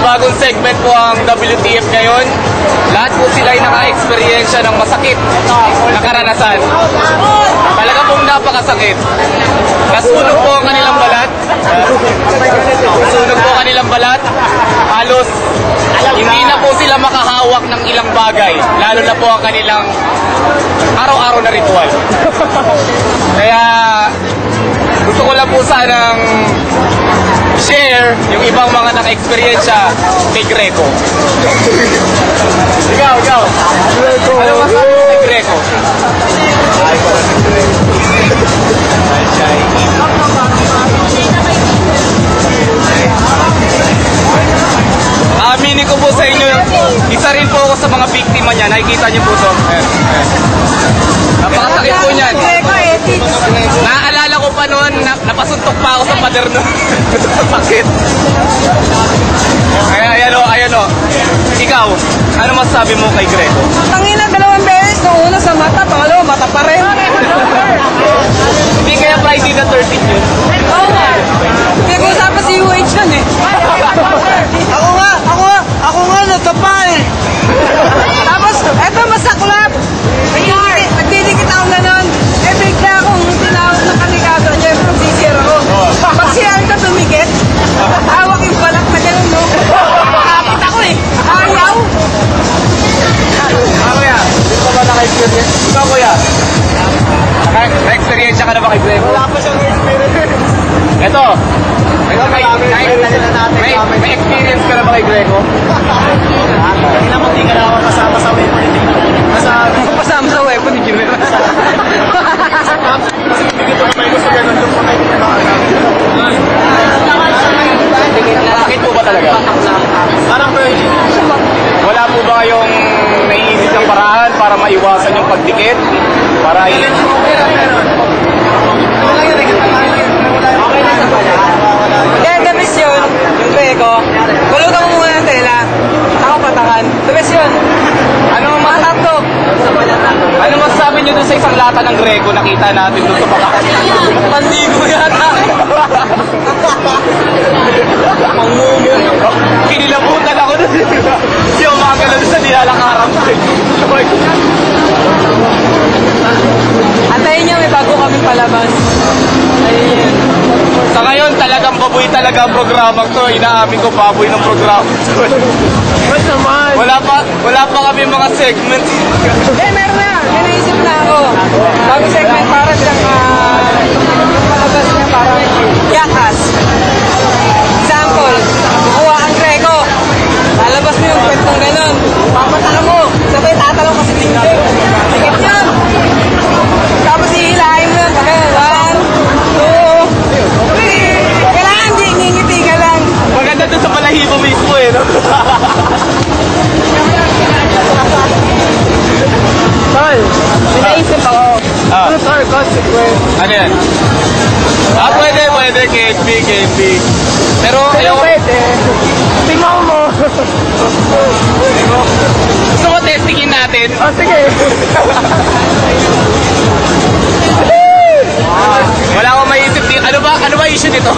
bagong segment po ang WTF ngayon. Lahat po sila ay naka-eksperyensya ng masakit na karanasan. Talaga pong napakasakit. Nasunog po ang kanilang balat. Nasunog po ang kanilang balat. Halos hindi na po sila makahawak ng ilang bagay. Lalo na po ang kanilang araw-araw na ritual. Kaya gusto ko lang po sanang share yung ibang mga naka-eksperyensya kay Greco. Ikaw. Ano masabi mo kay Greco? Aminin ko po sa inyo, isa rin po ako sa mga biktima niya. Nakikita niyo po ito. Napakasakit po niyan. Naaalala ko pa noon, napasuntok pa ako sa pader noon. Sakit. Kaya ayan o. Ikaw, ano masasabi mo kay Greco? Tangina, 2 beses. Nung una sa mata, pangalawa, mata pa rin. Hindi kaya Friday the 13th yun? Oo nga. Pinag-uusapan si UH nun eh. Ako nga, natapa eh. Tapos, eto masaklap. Nagdidikit ako ganon. Eh, bigla akong tinawag ng kalikasan niya. Magsisira ko. Pag siyang ka tumikit, hawak yung balat na ganon, no? Kapit ako eh. Ayaw. Kuya, hindi pa ba naka-experience? Ikaw, kuya? Naka-experience ka na ba kay Greco? Wala pa siyang experience. Ito, may experience ka na ba kay Greco? Kanina mo, di ka na ako kasama sa weapon. Pasama sa weapon ni Jimmy. Kasi bigito na may gusto yan. Nandun po kayo pinakaalam. Nakakit po ba talaga? Parang virgin. Wala po ba kayong naiisip ng paraan para maiwasan yung pagdikit? Para Kaya the best yun, yung Greco. Kulutan mo muna ng tela. Ako patakan. The best yun. Ano masasabi nyo dun sa isang lata ng Greco nakita natin dun sa pagkakasya? Pandigo yata. Pangmumun. Kinilabutan ako dun. Yung mga ganun sa nilalakaran. Antayin niya, may bago kaming palabas. Ayun. Sa ngayon, talagang baboy talaga ang programang to. Inaamin ko, baboy ng programa to. Ba't naman? Wala pa kami mga segments. Meron na. May naisip na ako. Bago segment para silang yung palabas niya parang yakas. Example, kukuha ang Greco. Lalabas mo yung kwentong ganon. Papataka mo. Sabay tatalong kasi dingding. Sikip yun. Tapos ihilahin mo yun. 1, 2, 3. Kailangan ngingiti ka lang. Maganda dun sa balahibo mismo eh, no? Tol, Naisip ako. truth or consequence? Ano yan? Pwede. KSP. Pero ayaw. Pwede. Tingnan mo. Gusto ko testingin natin. O, sige. Wala akong maisip dito. Ano ba issue nito?